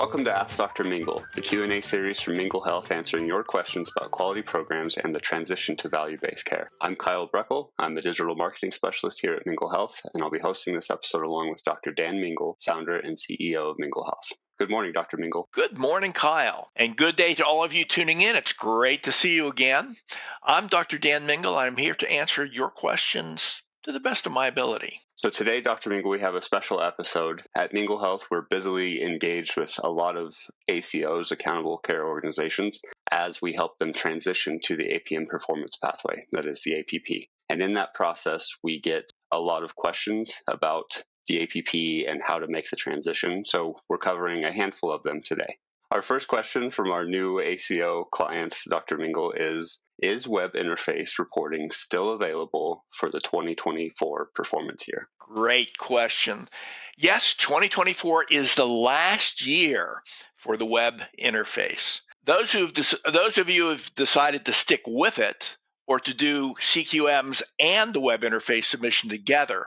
Welcome to Ask Dr. Mingle, the Q&A series from Mingle Health answering your questions about quality programs and the transition to value-based care. I'm Kyle Breckel. I'm a digital marketing specialist here at Mingle Health, and I'll be hosting this episode along with Dr. Dan Mingle, founder and CEO of Mingle Health. Good morning, Dr. Mingle. Good morning, Kyle, and good day to all of you tuning in. It's great to see you again. I'm Dr. Dan Mingle. I'm here to answer your questions to the best of my ability. So today, Dr. Mingle, we have a special episode. At Mingle Health, we're busily engaged with a lot of ACOs, accountable care organizations, as we help them transition to the APM Performance Pathway, that is the APP. And in that process, we get a lot of questions about the APP and how to make the transition. So we're covering a handful of them today. Our first question from our new ACO clients, Dr. Mingle, is web interface reporting still available for the 2024 performance year? Great question. Yes, 2024 is the last year for the web interface. Those of you who have decided to stick with it or to do CQMs and the web interface submission together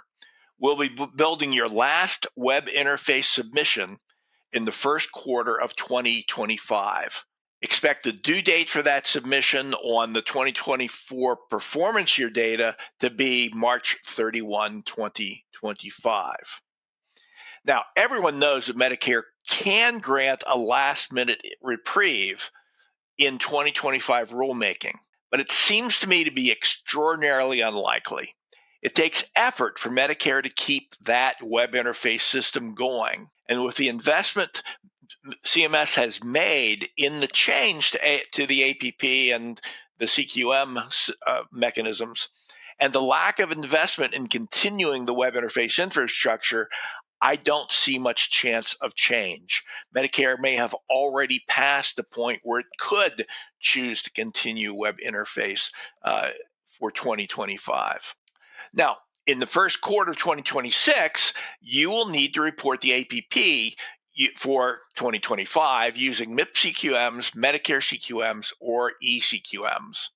will be building your last web interface submission in the first quarter of 2025. Expect the due date for that submission on the 2024 performance year data to be March 31, 2025. Now, everyone knows that Medicare can grant a last-minute reprieve in 2025 rulemaking, but it seems to me to be extraordinarily unlikely. It takes effort for Medicare to keep that web interface system going. And with the investment CMS has made in the change to the APP and the CQM mechanisms, and the lack of investment in continuing the web interface infrastructure, I don't see much chance of change. Medicare may have already passed the point where it could choose to continue web interface for 2025. Now, in the first quarter of 2026, you will need to report the APP for 2025 using MIPS CQMs, Medicare CQMs, or eCQMs.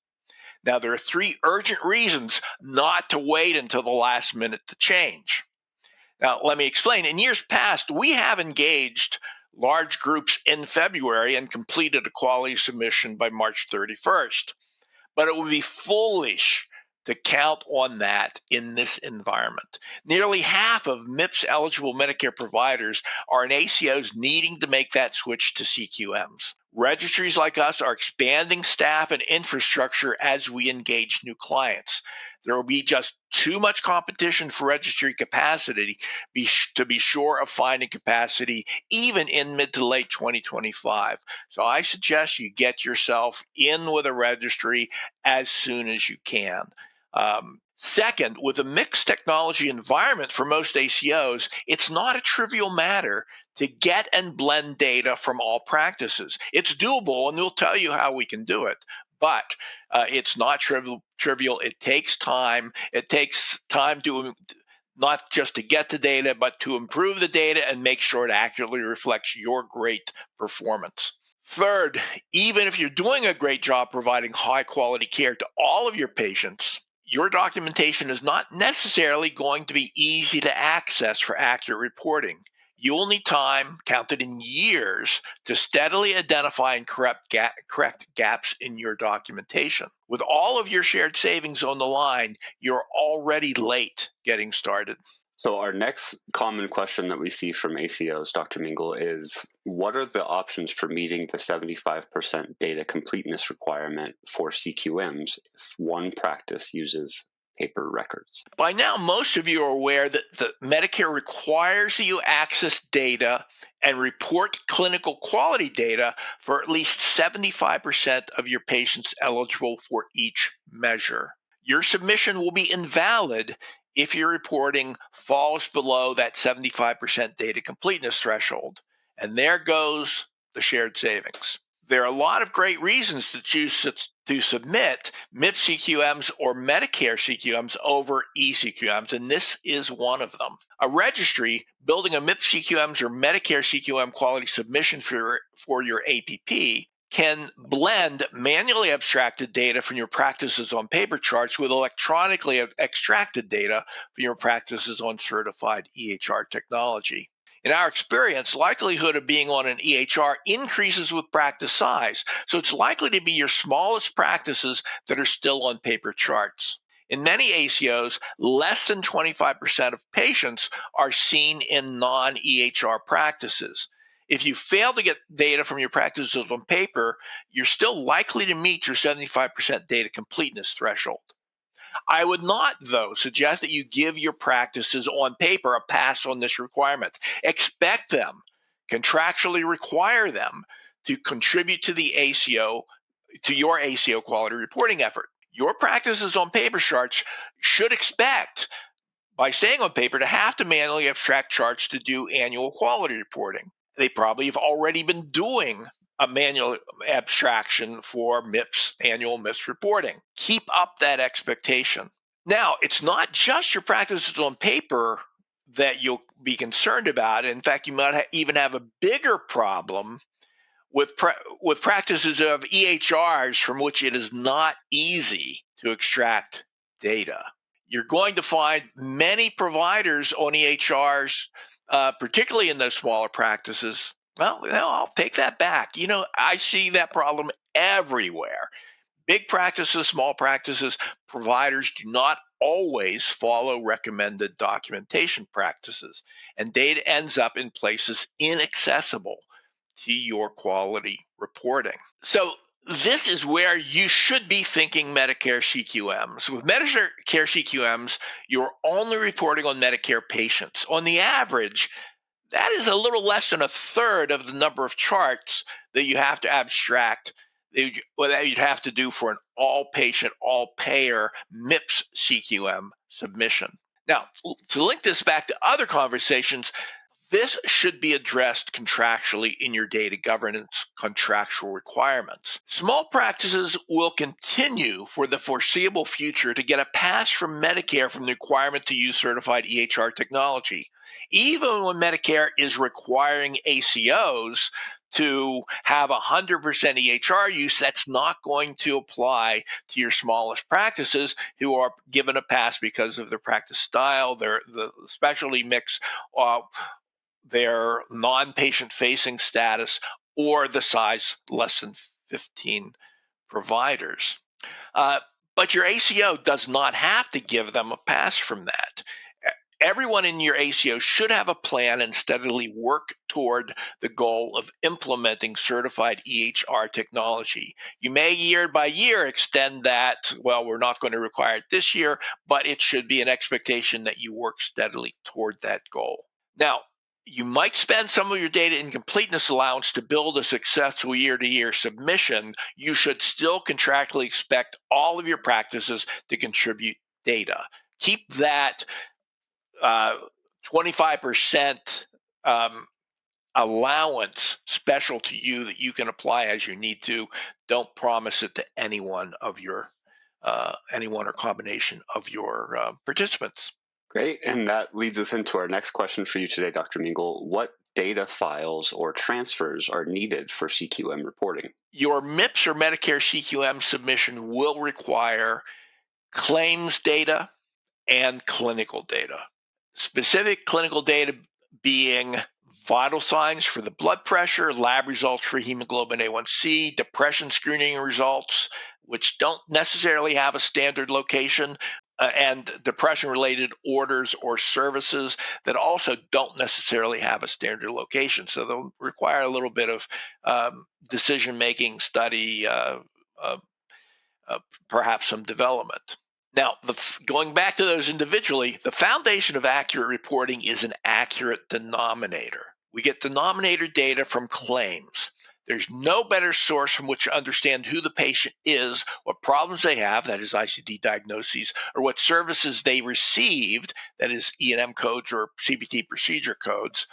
Now, there are three urgent reasons not to wait until the last minute to change. Now, let me explain. In years past, we have engaged large groups in February and completed a quality submission by March 31st. But it would be foolish to count on that in this environment. Nearly half of MIPS-eligible Medicare providers are in ACOs needing to make that switch to CQMs. Registries like us are expanding staff and infrastructure as we engage new clients. There will be just too much competition for registry capacity to be sure of finding capacity even in mid to late 2025. So I suggest you get yourself in with a registry as soon as you can. Second, with a mixed technology environment for most ACOs, it's not a trivial matter to get and blend data from all practices. It's doable, and we'll tell you how we can do it, but it's not trivial. It takes time. It takes time to not just to get the data, but to improve the data and make sure it accurately reflects your great performance. Third, even if you're doing a great job providing high quality care to all of your patients, your documentation is not necessarily going to be easy to access for accurate reporting. You will need time, counted in years, to steadily identify and correct gaps in your documentation. With all of your shared savings on the line, you're already late getting started. So our next common question that we see from ACOs, Dr. Mingle, is what are the options for meeting the 75% data completeness requirement for CQMs if one practice uses paper records? By now, most of you are aware that the Medicare requires that you access data and report clinical quality data for at least 75% of your patients eligible for each measure. Your submission will be invalid if your reporting falls below that 75% data completeness threshold. And there goes the shared savings. There are a lot of great reasons to choose to submit MIPS CQMs or Medicare CQMs over eCQMs, and this is one of them. A registry building a MIPS CQMs or Medicare CQM quality submission for your APP can blend manually abstracted data from your practices on paper charts with electronically extracted data from your practices on certified EHR technology. In our experience, likelihood of being on an EHR increases with practice size, so it's likely to be your smallest practices that are still on paper charts. In many ACOs, less than 25% of patients are seen in non-EHR practices. If you fail to get data from your practices on paper, you're still likely to meet your 75% data completeness threshold. I would not, though, suggest that you give your practices on paper a pass on this requirement. Expect them, contractually require them to contribute to the ACO, to your ACO quality reporting effort. Your practices on paper charts should expect, by staying on paper, to have to manually abstract charts to do annual quality reporting. They probably have already been doing a manual abstraction for MIPS, annual MIPS reporting. Keep up that expectation. Now, it's not just your practices on paper that you'll be concerned about. In fact, you might even have a bigger problem with practices of EHRs from which it is not easy to extract data. You're going to find many providers on EHRs, particularly in those smaller practices. Well, I'll take that back. I see that problem everywhere. Big practices, small practices, providers do not always follow recommended documentation practices, and data ends up in places inaccessible to your quality reporting. So this is where you should be thinking Medicare CQMs. With Medicare CQMs, you're only reporting on Medicare patients. On the average, that is a little less than a third of the number of charts that you have to abstract, that you'd have to do for an all-patient, all-payer MIPS CQM submission. Now, to link this back to other conversations, this should be addressed contractually in your data governance contractual requirements. Small practices will continue for the foreseeable future to get a pass from Medicare from the requirement to use certified EHR technology. Even when Medicare is requiring ACOs to have 100% EHR use, that's not going to apply to your smallest practices who are given a pass because of their practice style, the specialty mix, their non-patient facing status, or the size less than 15 providers. But your ACO does not have to give them a pass from that. Everyone in your ACO should have a plan and steadily work toward the goal of implementing certified EHR technology. You may year by year extend that, well, we're not going to require it this year, but it should be an expectation that you work steadily toward that goal. Now, you might spend some of your data in completeness allowance to build a successful year-to-year submission. You should still contractually expect all of your practices to contribute data. Keep that 25% allowance special to you that you can apply as you need to. Don't promise it to anyone or combination of your participants. Great. And that leads us into our next question for you today, Dr. Mingle. What data files or transfers are needed for CQM reporting? Your MIPS or Medicare CQM submission will require claims data and clinical data. Specific clinical data being vital signs for the blood pressure, lab results for hemoglobin A1C, depression screening results, which don't necessarily have a standard location, and depression-related orders or services that also don't necessarily have a standard location. So they'll require a little bit of decision-making, study, perhaps some development. Now, going back to those individually, the foundation of accurate reporting is an accurate denominator. We get denominator data from claims. There's no better source from which to understand who the patient is, what problems they have, that is ICD diagnoses, or what services they received, that is E&M codes or CPT procedure codes,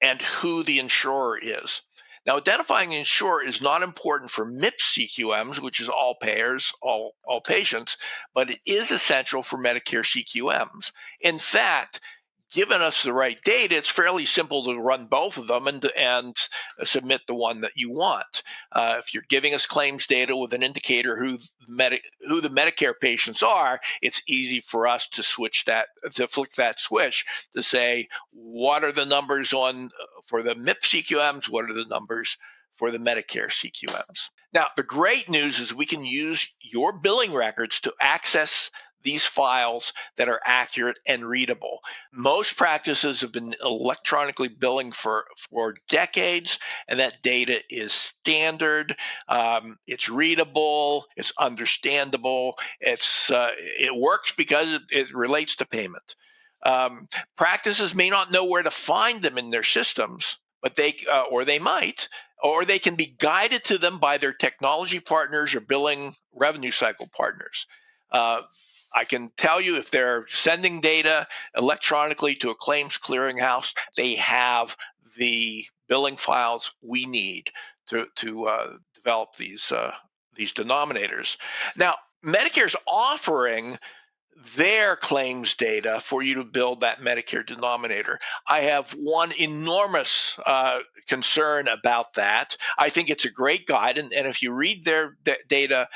and who the insurer is. Now, identifying the insurer is not important for MIPS CQMs, which is all payers, all patients, but it is essential for Medicare CQMs. In fact, given us the right data, it's fairly simple to run both of them and submit the one that you want. If you're giving us claims data with an indicator who the Medicare patients are, it's easy for us to flick that switch to say, what are the numbers for the MIPS CQMs? What are the numbers for the Medicare CQMs? Now, the great news is we can use your billing records to access these files that are accurate and readable. Most practices have been electronically billing for decades, and that data is standard. It's readable, it's understandable, it works because it relates to payment. Practices may not know where to find them in their systems, but they might, or they can be guided to them by their technology partners or billing revenue cycle partners. I can tell you if they're sending data electronically to a claims clearinghouse, they have the billing files we need to develop these denominators. Now, Medicare's offering their claims data for you to build that Medicare denominator. I have one enormous concern about that. I think it's a great guide, and if you read their data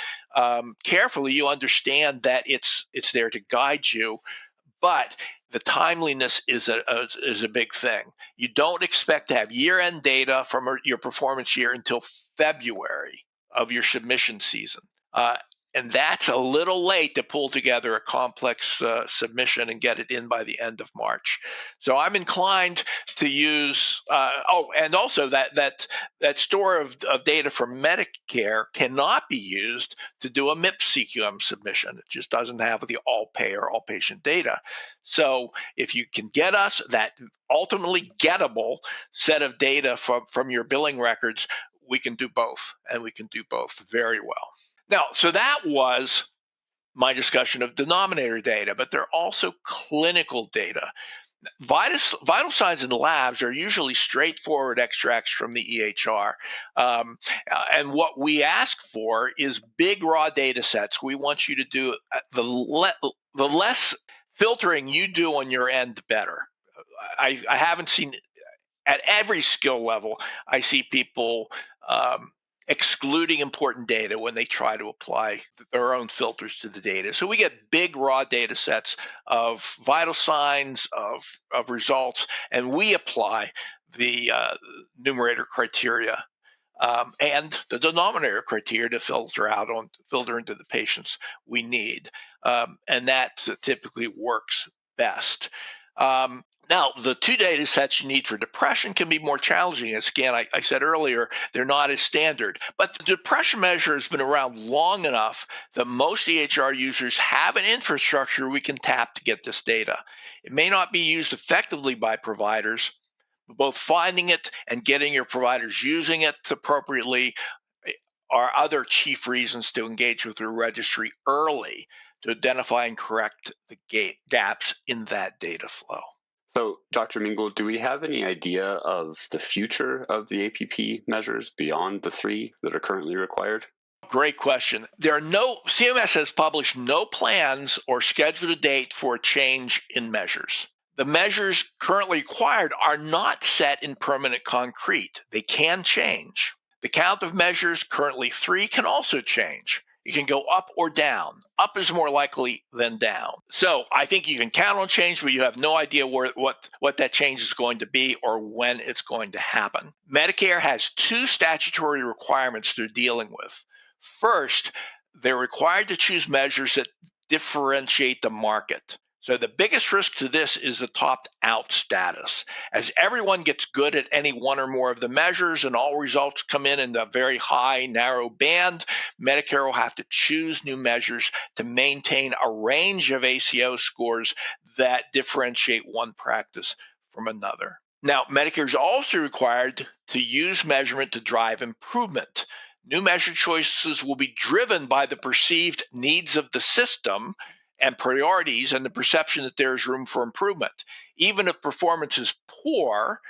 carefully, you understand that it's there to guide you. But the timeliness is a big thing. You don't expect to have year-end data from your performance year until February of your submission season. And that's a little late to pull together a complex submission and get it in by the end of March. So I'm inclined to use. And also that store of data for Medicare cannot be used to do a MIPS CQM submission. It just doesn't have the all-payer, all-patient data. So if you can get us that ultimately gettable set of data from your billing records, we can do both, and we can do both very well. Now, so that was my discussion of denominator data, but there are also clinical data. Vital signs in the labs are usually straightforward extracts from the EHR. And what we ask for is big raw data sets. We want you to do the less filtering you do on your end, the better. I haven't seen at every skill level, I see people excluding important data when they try to apply their own filters to the data. So we get big raw data sets of vital signs, of results, and we apply the numerator criteria and the denominator criteria to filter into the patients we need. And that typically works best. Now, the two data sets you need for depression can be more challenging. As again, I said earlier, they're not as standard. But the depression measure has been around long enough that most EHR users have an infrastructure we can tap to get this data. It may not be used effectively by providers, but both finding it and getting your providers using it appropriately are other chief reasons to engage with your registry early to identify and correct the gaps in that data flow. So, Dr. Mingle, do we have any idea of the future of the APP measures beyond the 3 that are currently required? Great question. CMS has published no plans or scheduled a date for a change in measures. The measures currently required are not set in permanent concrete. They can change. The count of measures, currently 3, can also change. You can go up or down. Up is more likely than down. So I think you can count on change, but you have no idea what that change is going to be or when it's going to happen. Medicare has 2 statutory requirements they're dealing with. First, they're required to choose measures that differentiate the market. So the biggest risk to this is the topped-out status. As everyone gets good at any one or more of the measures and all results come in a very high, narrow band, Medicare will have to choose new measures to maintain a range of ACO scores that differentiate one practice from another. Now, Medicare is also required to use measurement to drive improvement. New measure choices will be driven by the perceived needs of the system and priorities and the perception that there is room for improvement. Even if performance is poor,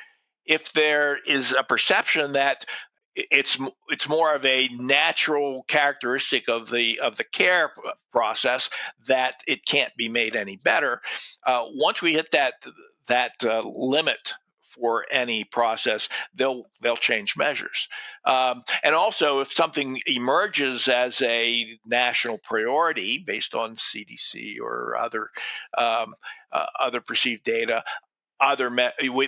if there is a perception that it's more of a natural characteristic of the care process that it can't be made any better. Once we hit limit for any process, they'll change measures. And also, if something emerges as a national priority based on CDC or other perceived data,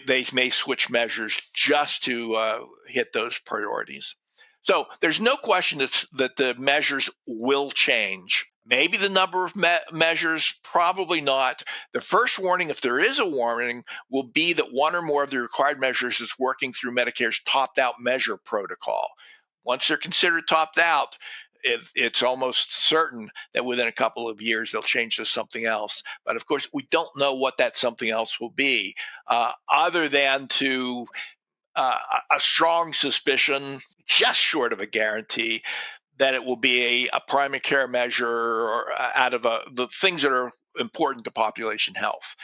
they may switch measures just to hit those priorities. So there's no question that the measures will change. Maybe the number of measures, probably not. The first warning, if there is a warning, will be that one or more of the required measures is working through Medicare's topped-out measure protocol. Once they're considered topped out, it's almost certain that within a couple of years they'll change to something else. But of course, we don't know what that something else will be, other than to a strong suspicion, just short of a guarantee, that it will be a primary care measure or out of the things that are important to population health.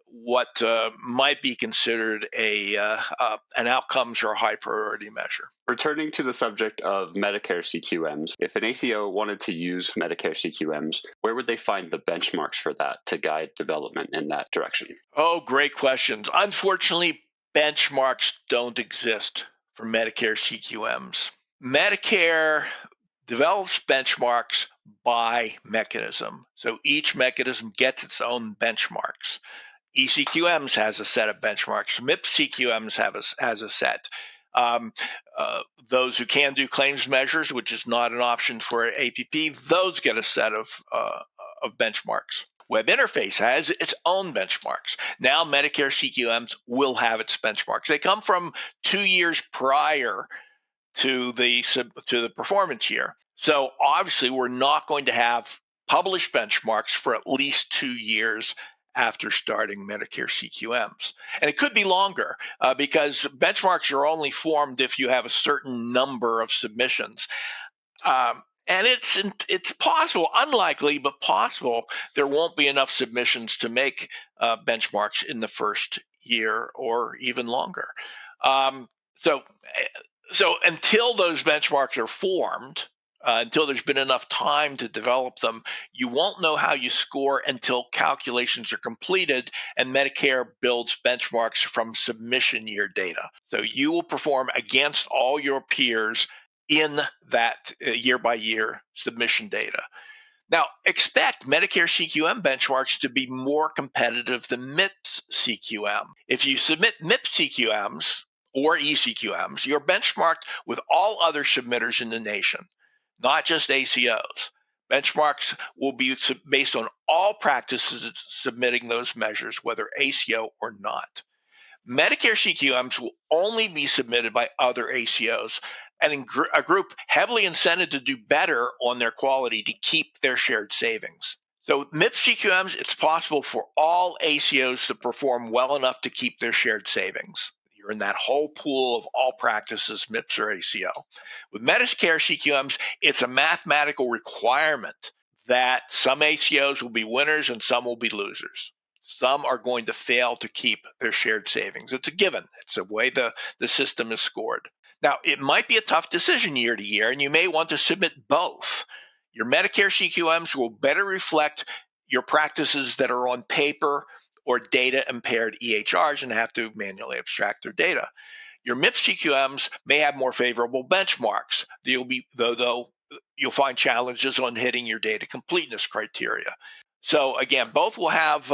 What might be considered an outcomes or a high priority measure. Returning to the subject of Medicare CQMs, if an ACO wanted to use Medicare CQMs, where would they find the benchmarks for that to guide development in that direction? Oh, great questions. Unfortunately, benchmarks don't exist for Medicare CQMs. Medicare develops benchmarks by mechanism. So each mechanism gets its own benchmarks. eCQMs has a set of benchmarks. MIPS CQMs has a set. Those who can do claims measures, which is not an option for APP, those get a set of benchmarks. Web interface has its own benchmarks. Now Medicare CQMs will have its benchmarks. They come from 2 years prior to the performance year. So obviously we're not going to have published benchmarks for at least 2 years after starting Medicare CQMs. And it could be longer because benchmarks are only formed if you have a certain number of submissions. And it's possible, unlikely, but possible, there won't be enough submissions to make benchmarks in the first year or even longer. So until those benchmarks are formed, until there's been enough time to develop them, you won't know how you score until calculations are completed and Medicare builds benchmarks from submission year data. So you will perform against all your peers in that year-by-year submission data. Now, expect Medicare CQM benchmarks to be more competitive than MIPS CQM. If you submit MIPS CQMs or eCQMs, you're benchmarked with all other submitters in the nation, not just ACOs. Benchmarks will be based on all practices submitting those measures, whether ACO or not. Medicare CQMs will only be submitted by other ACOs and a group heavily incented to do better on their quality to keep their shared savings. So MIPS CQMs, it's possible for all ACOs to perform well enough to keep their shared savings. You're in that whole pool of all practices, MIPS or ACO. With Medicare CQMs, it's a mathematical requirement that some ACOs will be winners and some will be losers. Some are going to fail to keep their shared savings. It's a given. It's the way the system is scored. Now, it might be a tough decision year to year, and you may want to submit both. Your Medicare CQMs will better reflect your practices that are on paper or data-impaired EHRs and have to manually abstract their data. Your MIPS CQMs may have more favorable benchmarks, though you'll find challenges on hitting your data completeness criteria. So again, both will have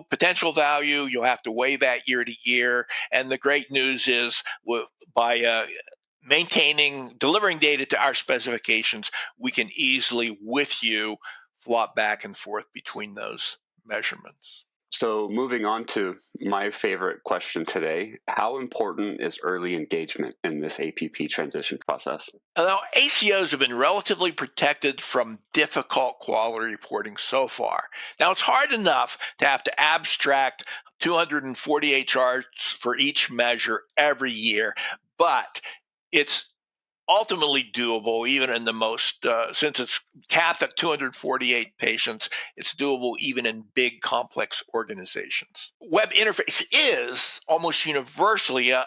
potential value. You'll have to weigh that year to year. And the great news is by delivering data to our specifications, we can easily, with you, flop back and forth between those measurements. So moving on to my favorite question today, how important is early engagement in this APP transition process? Now, ACOs have been relatively protected from difficult quality reporting so far. Now, it's hard enough to have to abstract 248 charts for each measure every year, but it's ultimately doable, even in the most, since it's capped at 248 patients, it's doable even in big, complex organizations. Web interface is almost universally a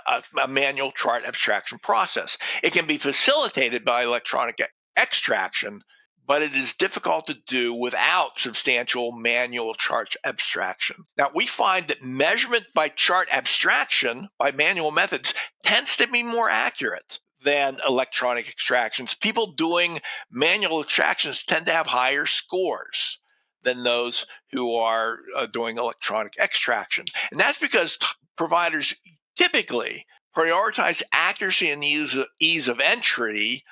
manual chart abstraction process. It can be facilitated by electronic extraction, but it is difficult to do without substantial manual chart abstraction. Now, we find that measurement by chart abstraction by manual methods tends to be more accurate than electronic extractions. People doing manual extractions tend to have higher scores than those who are doing electronic extraction. And that's because providers typically prioritize accuracy and ease of entry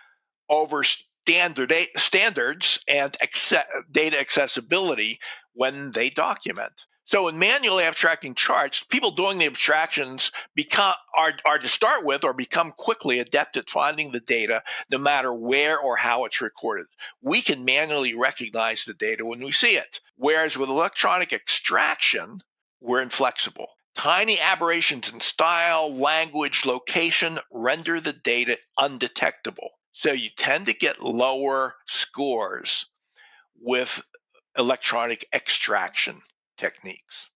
over standards and data accessibility when they document. So in manually abstracting charts, people doing the abstractions are to start with or become quickly adept at finding the data no matter where or how it's recorded. We can manually recognize the data when we see it, whereas with electronic extraction, we're inflexible. Tiny aberrations in style, language, location render the data undetectable. So you tend to get lower scores with electronic extraction techniques.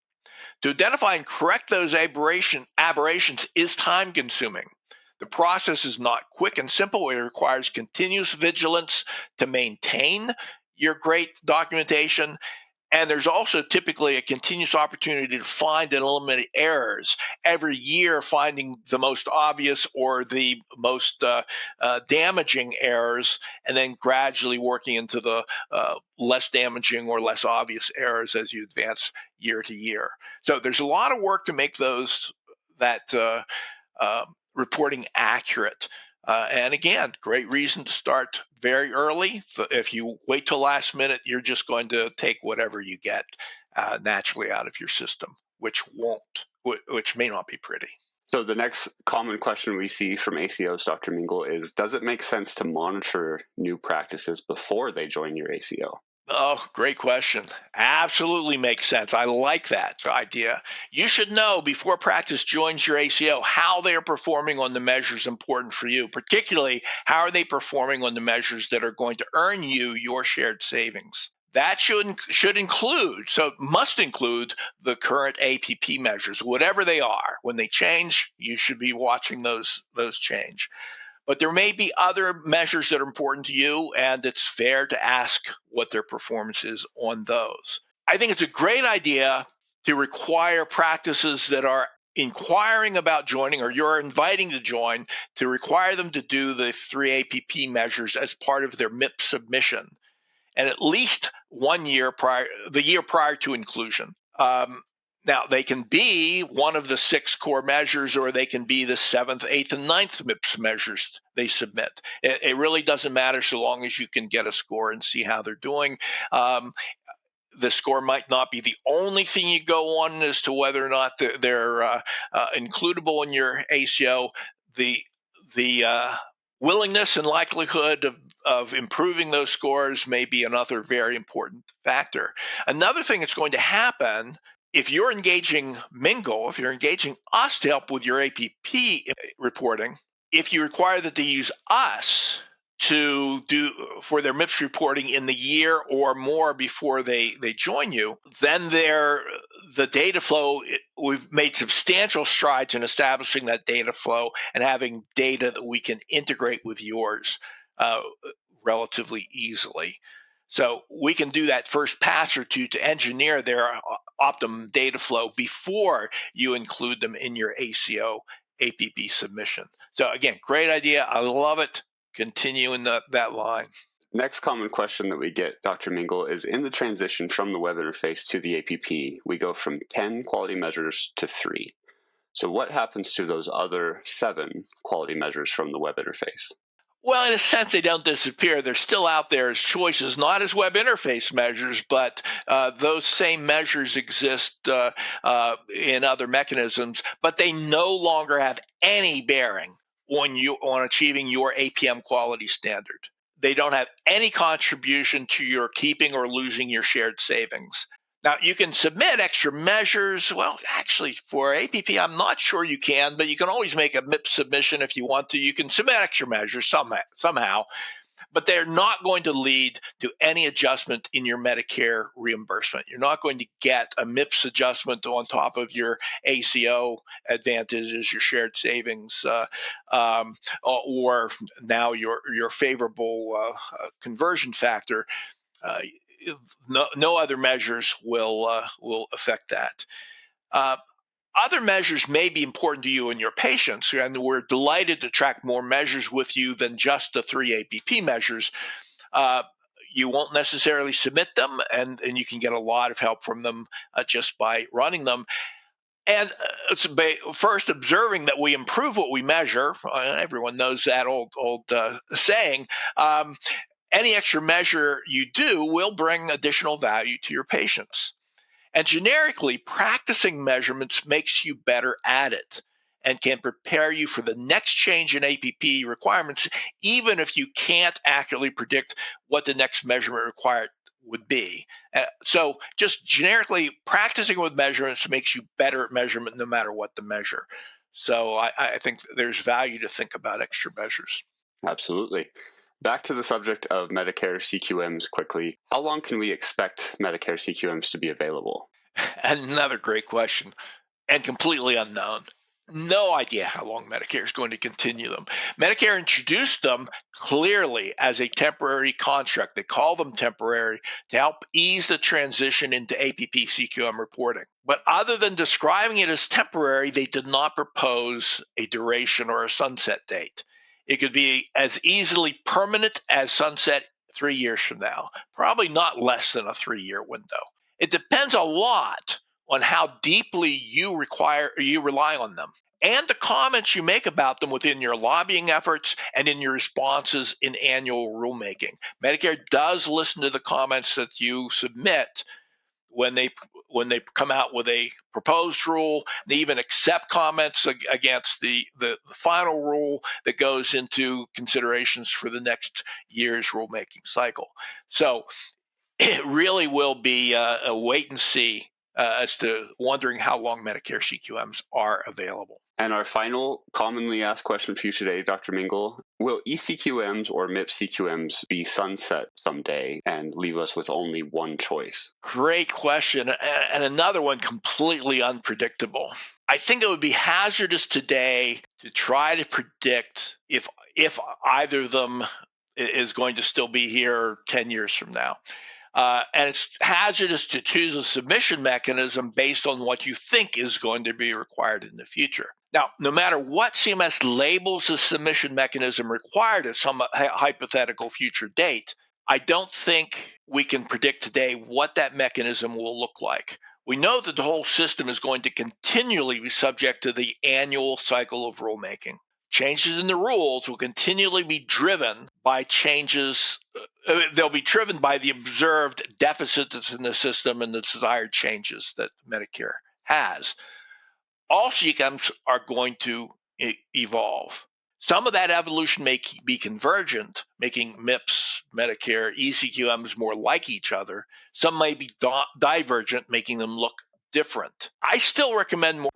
To identify and correct those aberrations is time consuming. The process is not quick and simple. It requires continuous vigilance to maintain your great documentation. And there's also typically a continuous opportunity to find and eliminate errors every year, finding the most obvious or the most damaging errors, and then gradually working into the less damaging or less obvious errors as you advance year to year. So there's a lot of work to make that reporting accurate. And again, great reason to start very early. If you wait till last minute, you're just going to take whatever you get naturally out of your system, which may not be pretty. So the next common question we see from ACOs, Dr. Mingle, is does it make sense to monitor new practices before they join your ACO? Oh, great question. Absolutely makes sense. I like that idea. You should know before practice joins your ACO how they are performing on the measures important for you, particularly how are they performing on the measures that are going to earn you your shared savings. That should include, so it must include the current APP measures, whatever they are. When they change, you should be watching those change. But there may be other measures that are important to you, and it's fair to ask what their performance is on those. I think it's a great idea to require practices that are inquiring about joining or you're inviting to join to require them to do the 3 APP measures as part of their MIPS submission, and at least 1 year prior, the year prior to inclusion. Now, they can be one of the 6 core measures, or they can be the 7th, 8th, and 9th MIPS measures they submit. It really doesn't matter so long as you can get a score and see how they're doing. The score might not be the only thing you go on as to whether or not they're includable in your ACO. The willingness and likelihood of improving those scores may be another very important factor. Another thing that's going to happen if you're engaging Mingle, if you're engaging us to help with your APP reporting, if you require that they use us to do for their MIPS reporting in the year or more before they join you, then the data flow, we've made substantial strides in establishing that data flow and having data that we can integrate with yours relatively easily. So we can do that first pass or two to engineer their optimum data flow before you include them in your ACO APP submission. So again, great idea. I love it. Continue in that line. Next common question that we get, Dr. Mingle, is in the transition from the web interface to the APP, we go from 10 quality measures to 3. So what happens to those other 7 quality measures from the web interface? Well, in a sense, they don't disappear. They're still out there as choices, not as web interface measures, but those same measures exist in other mechanisms, but they no longer have any bearing on achieving your APM quality standard. They don't have any contribution to your keeping or losing your shared savings. Now, you can submit extra measures. Well, actually, for APP, I'm not sure you can, but you can always make a MIPS submission if you want to. You can submit extra measures somehow, but they're not going to lead to any adjustment in your Medicare reimbursement. You're not going to get a MIPS adjustment on top of your ACO advantages, your shared savings, or now your favorable conversion factor. No other measures will affect that. Other measures may be important to you and your patients, and we're delighted to track more measures with you than just the 3 APP measures. You won't necessarily submit them, and you can get a lot of help from them just by running them. And it's first observing that we improve what we measure. Everyone knows that old saying. Any extra measure you do will bring additional value to your patients. And generically, practicing measurements makes you better at it and can prepare you for the next change in APP requirements, even if you can't accurately predict what the next measurement required would be. So just generically, practicing with measurements makes you better at measurement no matter what the measure. So I think there's value to think about extra measures. Absolutely. Back to the subject of Medicare CQMs quickly. How long can we expect Medicare CQMs to be available? Another great question, and completely unknown. No idea how long Medicare is going to continue them. Medicare introduced them clearly as a temporary construct. They call them temporary to help ease the transition into APP CQM reporting. But other than describing it as temporary, they did not propose a duration or a sunset date. It could be as easily permanent as sunset 3 years from now, probably not less than a 3-year window. It depends a lot on how deeply you rely on them and the comments you make about them within your lobbying efforts and in your responses in annual rulemaking. Medicare does listen to the comments that you submit when they come out with a proposed rule. They even accept comments against the final rule that goes into considerations for the next year's rulemaking cycle. So it really will be a wait and see as to wondering how long Medicare CQMs are available. And our final commonly asked question for you today, Dr. Mingle, will eCQMs or MIPS CQMs be sunset someday and leave us with only one choice? Great question, and another one completely unpredictable. I think it would be hazardous today to try to predict if either of them is going to still be here 10 years from now. And it's hazardous to choose a submission mechanism based on what you think is going to be required in the future. Now, no matter what CMS labels the submission mechanism required at some hypothetical future date, I don't think we can predict today what that mechanism will look like. We know that the whole system is going to continually be subject to the annual cycle of rulemaking. Changes in the rules will continually be driven by changes. They'll be driven by the observed deficits in the system and the desired changes that Medicare has. All CQMs are going to evolve. Some of that evolution may be convergent, making MIPS, Medicare, eCQMs more like each other. Some may be divergent, making them look different. I still recommend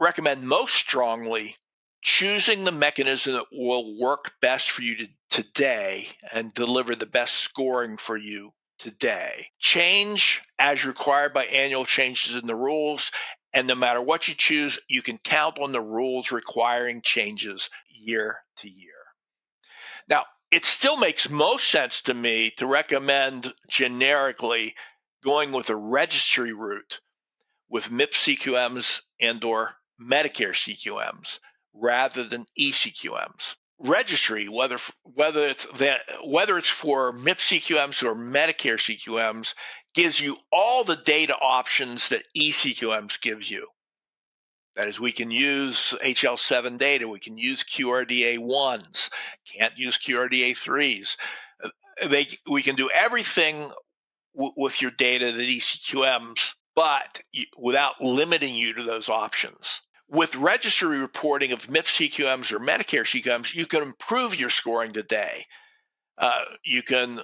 most strongly choosing the mechanism that will work best for you today and deliver the best scoring for you today. Change as required by annual changes in the rules, and no matter what you choose, you can count on the rules requiring changes year to year. Now, it still makes most sense to me to recommend generically going with a registry route with MIPS CQMs and or Medicare CQMs rather than eCQMs. Registry, whether it's for MIPS CQMs or Medicare CQMs, gives you all the data options that eCQMs gives you. That is, we can use HL7 data, we can use QRDA1s, can't use QRDA3s. We can do everything with your data that eCQMs, but without limiting you to those options. With registry reporting of MIPS CQMs or Medicare CQMs, you can improve your scoring today. You can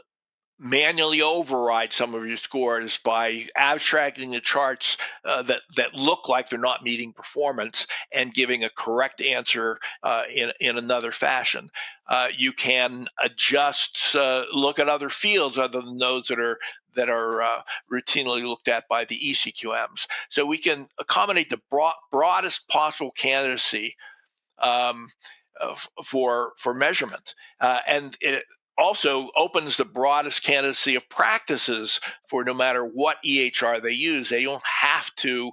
manually override some of your scores by abstracting the charts that look like they're not meeting performance and giving a correct answer in another fashion. You can adjust, look at other fields other than those that are routinely looked at by the eCQMs. So we can accommodate the broadest possible candidacy um, for measurement, and it also opens the broadest candidacy of practices for no matter what EHR they use. They don't have to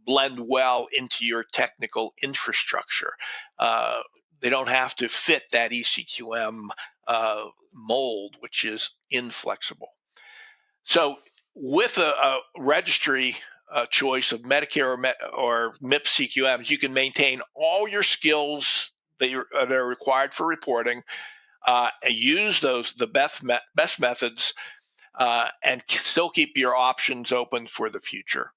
blend well into your technical infrastructure. They don't have to fit that eCQM mold, which is inflexible. So with a registry choice of Medicare or MIPS CQMs, you can maintain all your skills that are required for reporting, and use the best methods, and still keep your options open for the future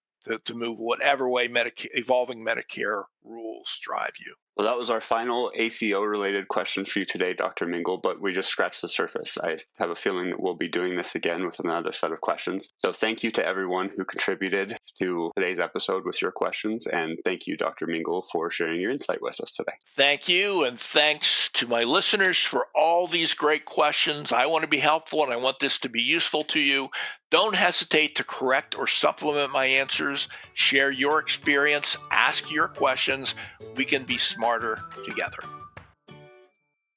to move whatever way evolving Medicare rules drive you. Well, that was our final ACO-related question for you today, Dr. Mingle, but we just scratched the surface. I have a feeling that we'll be doing this again with another set of questions. So thank you to everyone who contributed to today's episode with your questions, and thank you, Dr. Mingle, for sharing your insight with us today. Thank you, and thanks to my listeners for all these great questions. I want to be helpful, and I want this to be useful to you. Don't hesitate to correct or supplement my answers. Share your experience, ask your questions. We can be smarter together.